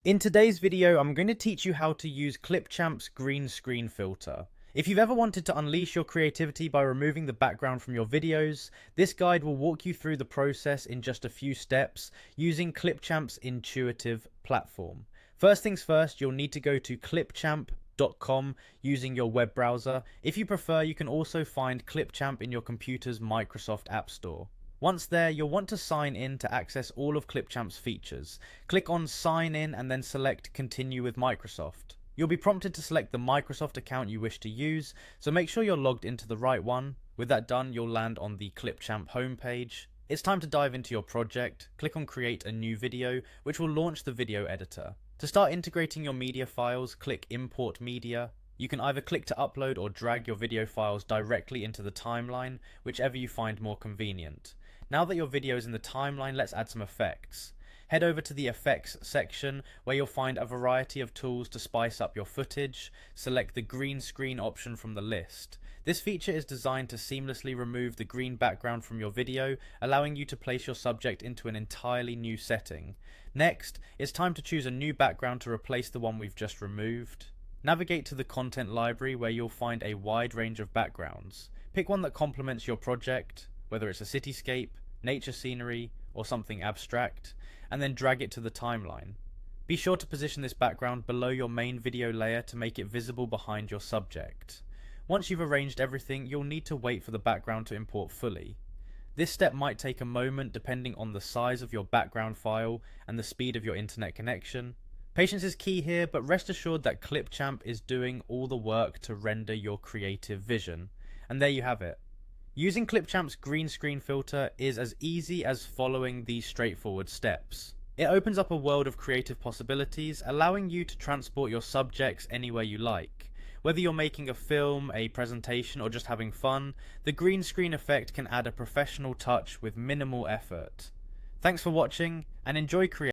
In today's video, I'm going to teach you how to use Clipchamp's green screen filter. If you've ever wanted to unleash your creativity by removing the background from your videos, this guide will walk you through the process in just a few steps using Clipchamp's intuitive platform. First things first, you'll need to go to clipchamp.com using your web browser. If you prefer, you can also find Clipchamp in your computer's Microsoft App Store. Once there, you'll want to sign in to access all of Clipchamp's features. Click on Sign In and then select Continue with Microsoft. You'll be prompted to select the Microsoft account you wish to use, so make sure you're logged into the right one. With that done, you'll land on the Clipchamp homepage. It's time to dive into your project. Click on Create a new video, which will launch the video editor. To start integrating your media files, click Import Media. You can either click to upload or drag your video files directly into the timeline, whichever you find more convenient. Now that your video is in the timeline, let's add some effects. Head over to the effects section where you'll find a variety of tools to spice up your footage. Select the green screen option from the list. This feature is designed to seamlessly remove the green background from your video, allowing you to place your subject into an entirely new setting. Next, it's time to choose a new background to replace the one we've just removed. Navigate to the content library where you'll find a wide range of backgrounds. Pick one that complements your project, whether it's a cityscape, nature scenery, or something abstract, and then drag it to the timeline. Be sure to position this background below your main video layer to make it visible behind your subject. Once you've arranged everything, you'll need to wait for the background to import fully. This step might take a moment depending on the size of your background file and the speed of your internet connection. Patience is key here, but rest assured that Clipchamp is doing all the work to render your creative vision. And there you have it. Using Clipchamp's green screen filter is as easy as following these straightforward steps. It opens up a world of creative possibilities, allowing you to transport your subjects anywhere you like. Whether you're making a film, a presentation, or just having fun, the green screen effect can add a professional touch with minimal effort. Thanks for watching, and enjoy creating.